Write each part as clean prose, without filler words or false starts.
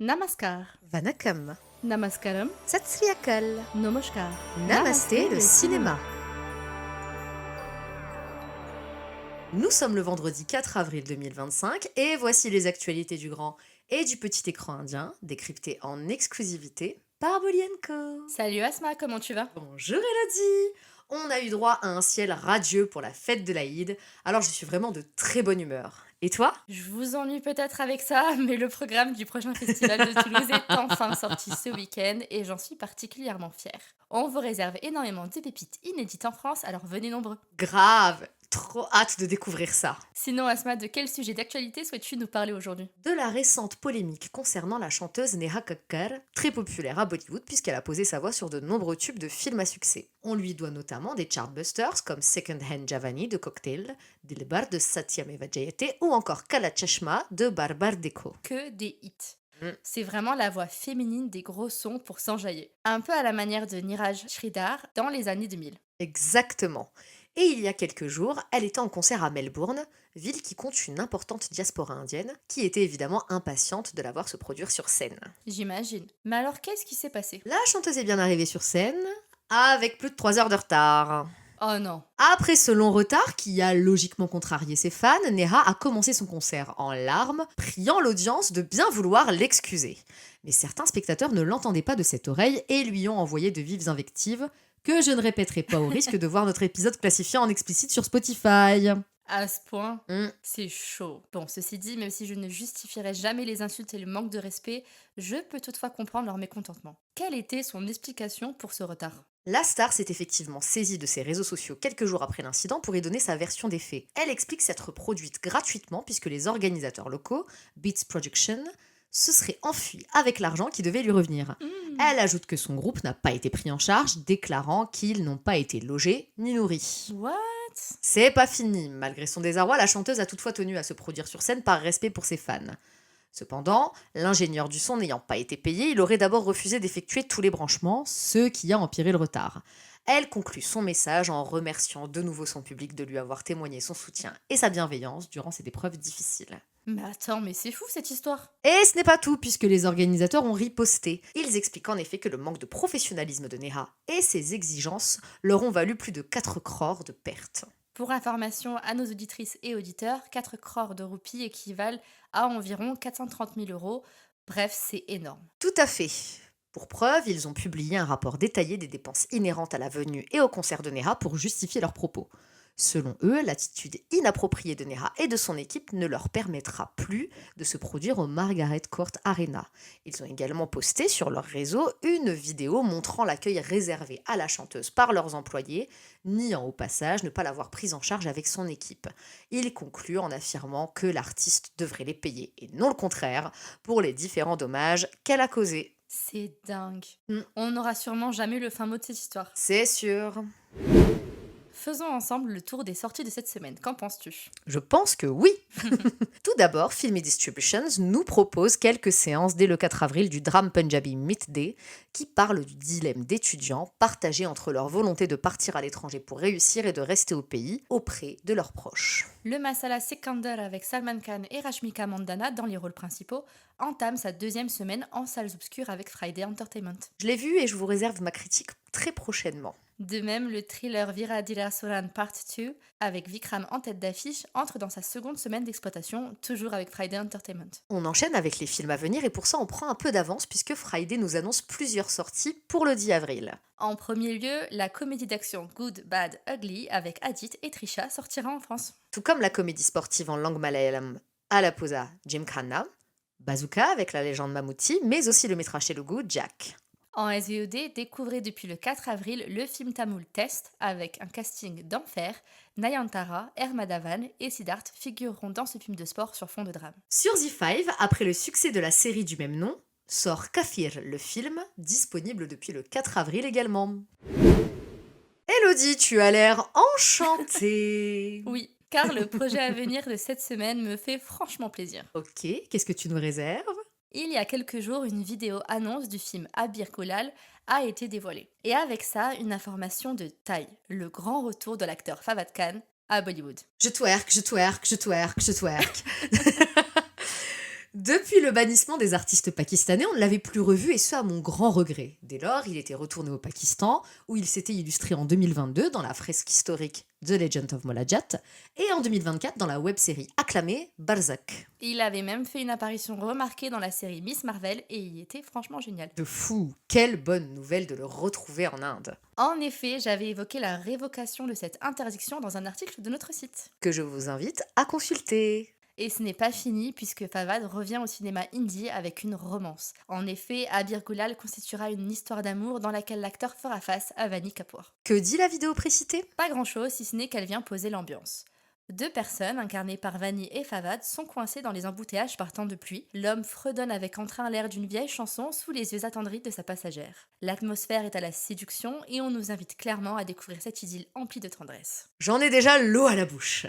Namaskar, Vanakkam, Namaskaram, Sat Sri Akal, Namaskar. Namasté le cinéma. Nous sommes le vendredi 4 avril 2025 et voici les actualités du grand et du petit écran indien, décryptées en exclusivité par Bolienko. Salut Asma, comment tu vas? Bonjour Elodie. On a eu droit à un ciel radieux pour la fête de l'Aïd, alors je suis vraiment de très bonne humeur. Et toi? Je vous ennuie peut-être avec ça, mais le programme du prochain festival de Toulouse est enfin sorti ce week-end et j'en suis particulièrement fière. On vous réserve énormément de pépites inédites en France, alors venez nombreux. Grave, trop hâte de découvrir ça. Sinon Asma, de quel sujet d'actualité souhaites-tu nous parler aujourd'hui? De la récente polémique concernant la chanteuse Neha Kakkar, très populaire à Bollywood puisqu'elle a posé sa voix sur de nombreux tubes de films à succès. On lui doit notamment des chartbusters comme Second Hand Javani de Cocktail, Dilbar de Satyameva Jayate ou encore Kala Chashma de Barbar Dekho. Que des hits. Mm. C'est vraiment la voix féminine des gros sons pour s'enjailler. Un peu à la manière de Niraj Sridhar dans les années 2000. Exactement. Et il y a quelques jours, elle était en concert à Melbourne, ville qui compte une importante diaspora indienne, qui était évidemment impatiente de la voir se produire sur scène. J'imagine. Mais alors qu'est-ce qui s'est passé? La chanteuse est bien arrivée sur scène, avec plus de 3 heures de retard. Oh non. Après ce long retard qui a logiquement contrarié ses fans, Neha a commencé son concert en larmes, priant l'audience de bien vouloir l'excuser. Mais certains spectateurs ne l'entendaient pas de cette oreille et lui ont envoyé de vives invectives que je ne répéterai pas au risque de voir notre épisode classifié en explicite sur Spotify. À ce point, Hmm. c'est chaud. Bon, ceci dit, même si je ne justifierai jamais les insultes et le manque de respect, je peux toutefois comprendre leur mécontentement. Quelle était son explication pour ce retard? La star s'est effectivement saisie de ses réseaux sociaux quelques jours après l'incident pour y donner sa version des faits. Elle explique s'être produite gratuitement puisque les organisateurs locaux, Beats Production, se seraient enfuis avec l'argent qui devait lui revenir. Elle ajoute que son groupe n'a pas été pris en charge, déclarant qu'ils n'ont pas été logés ni nourris. What? C'est pas fini. Malgré son désarroi, la chanteuse a toutefois tenu à se produire sur scène par respect pour ses fans. Cependant, l'ingénieur du son n'ayant pas été payé, il aurait d'abord refusé d'effectuer tous les branchements, ce qui a empiré le retard. Elle conclut son message en remerciant de nouveau son public de lui avoir témoigné son soutien et sa bienveillance durant cette épreuve difficile. Mais attends, mais c'est fou cette histoire. Et ce n'est pas tout, puisque les organisateurs ont riposté. Ils expliquent en effet que le manque de professionnalisme de Neha et ses exigences leur ont valu plus de 4 crores de pertes. Pour information à nos auditrices et auditeurs, 4 crores de roupies équivalent à environ 430 000 euros. Bref, c'est énorme. Tout à fait. Pour preuve, ils ont publié un rapport détaillé des dépenses inhérentes à la venue et au concert de Neha pour justifier leurs propos. Selon eux, l'attitude inappropriée de Neha et de son équipe ne leur permettra plus de se produire au Margaret Court Arena. Ils ont également posté sur leur réseau une vidéo montrant l'accueil réservé à la chanteuse par leurs employés, niant au passage ne pas l'avoir prise en charge avec son équipe. Ils concluent en affirmant que l'artiste devrait les payer, et non le contraire, pour les différents dommages qu'elle a causés. C'est dingue. Mm. On n'aura sûrement jamais le fin mot de cette histoire. C'est sûr. Faisons ensemble le tour des sorties de cette semaine. Qu'en penses-tu? Je pense que oui. Tout d'abord, Film Distributions nous propose quelques séances dès le 4 avril du drame punjabi Meet Day qui parle du dilemme d'étudiants partagés entre leur volonté de partir à l'étranger pour réussir et de rester au pays auprès de leurs proches. Le Masala Sikandar avec Salman Khan et Rashmika Mandana dans les rôles principaux entame sa deuxième semaine en salles obscures avec Friday Entertainment. Je l'ai vu et je vous réserve ma critique très prochainement. De même, le thriller Viradila Suran Part 2 avec Vikram en tête d'affiche entre dans sa seconde semaine d'exploitation, toujours avec Friday Entertainment. On enchaîne avec les films à venir et pour ça on prend un peu d'avance puisque Friday nous annonce plusieurs sorties pour le 10 avril. En premier lieu, la comédie d'action Good, Bad, Ugly avec Adit et Trisha sortira en France. Tout comme la comédie sportive en langue malayalam Alaposa Gymkhana, Bazooka avec la légende Mammootty, mais aussi le métrage Telugu Jack. En SVOD, découvrez depuis le 4 avril le film tamoul Test avec un casting d'enfer. Nayantara, Hermadavan et Siddharth figureront dans ce film de sport sur fond de drame. Sur The5, après le succès de la série du même nom, sort Kafir, le film, disponible depuis le 4 avril également. Elodie, tu as l'air enchantée. Oui, car le projet à venir de cette semaine me fait franchement plaisir. Ok, qu'est-ce que tu nous réserves? Il y a quelques jours, une vidéo annonce du film Abir Kolal a été dévoilée. Et avec ça, une information de taille, le grand retour de l'acteur Fawad Khan à Bollywood. Je twerk, je twerk, je twerk, je twerk. Depuis le bannissement des artistes pakistanais, on ne l'avait plus revu et ce à mon grand regret. Dès lors, il était retourné au Pakistan où il s'était illustré en 2022 dans la fresque historique The Legend of Molajat et en 2024 dans la web-série acclamée Barzak. Il avait même fait une apparition remarquée dans la série Miss Marvel et il était franchement génial. De fou, quelle bonne nouvelle de le retrouver en Inde. En effet, j'avais évoqué la révocation de cette interdiction dans un article de notre site. Que je vous invite à consulter. Et ce n'est pas fini puisque Fawad revient au cinéma indie avec une romance. En effet, Abir Gulal constituera une histoire d'amour dans laquelle l'acteur fera face à Vani Kapoor. Que dit la vidéo précitée? Pas grand chose si ce n'est qu'elle vient poser l'ambiance. Deux personnes, incarnées par Vani et Fawad, sont coincées dans les embouteillages par temps de pluie. L'homme fredonne avec entrain l'air d'une vieille chanson sous les yeux attendris de sa passagère. L'atmosphère est à la séduction et on nous invite clairement à découvrir cette idylle emplie de tendresse. J'en ai déjà l'eau à la bouche.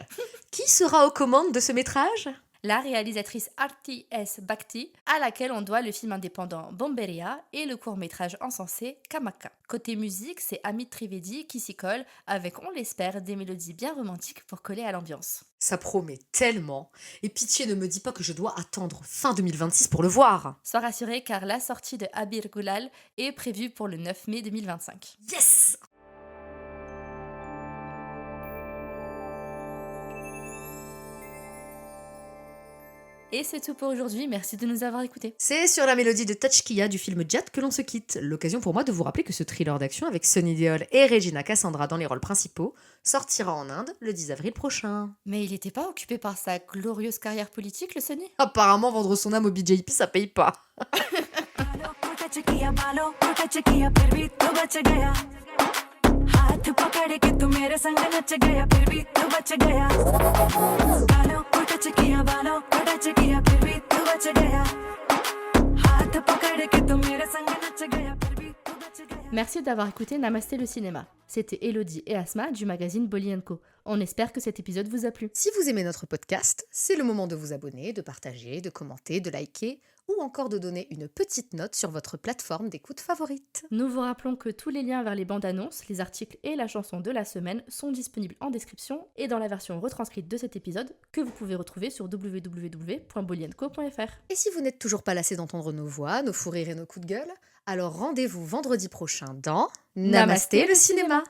Qui sera aux commandes de ce métrage? La réalisatrice Arti S. Bhakti, à laquelle on doit le film indépendant Bomberia et le court-métrage encensé Kamaka. Côté musique, c'est Amit Trivedi qui s'y colle, avec, on l'espère, des mélodies bien romantiques pour coller à l'ambiance. Ça promet tellement. Et pitié ne me dis pas que je dois attendre fin 2026 pour le voir. Sois rassuré car la sortie de Abir Gulal est prévue pour le 9 mai 2025. Yes! Et c'est tout pour aujourd'hui, merci de nous avoir écoutés. C'est sur la mélodie de Tachkia du film Jat que l'on se quitte. L'occasion pour moi de vous rappeler que ce thriller d'action avec Sunny Deol et Regina Cassandra dans les rôles principaux sortira en Inde le 10 avril prochain. Mais il n'était pas occupé par sa glorieuse carrière politique, le Sunny? Apparemment, vendre son âme au BJP, ça paye pas. हाथ पकड़ के तू मेरे संग नच गया फिर भी तू बच गया बालों को टच किया बालों को टच किया फिर भी तू बच गया हाथ पकड़ के तू मेरे संग नच गया फिर भी तू बच गया. Merci d'avoir écouté Namasté le cinéma. C'était Elodie et Asma du magazine Bolly & Co. On espère que cet épisode vous a plu. Si vous aimez notre podcast, c'est le moment de vous abonner, de partager, de commenter, de liker ou encore de donner une petite note sur votre plateforme d'écoute favorite. Nous vous rappelons que tous les liens vers les bandes annonces, les articles et la chanson de la semaine sont disponibles en description et dans la version retranscrite de cet épisode que vous pouvez retrouver sur www.bollyandco.fr. Et si vous n'êtes toujours pas lassé d'entendre nos voix, nos fous rires et nos coups de gueule, alors rendez-vous vendredi prochain dans Namasté le cinéma.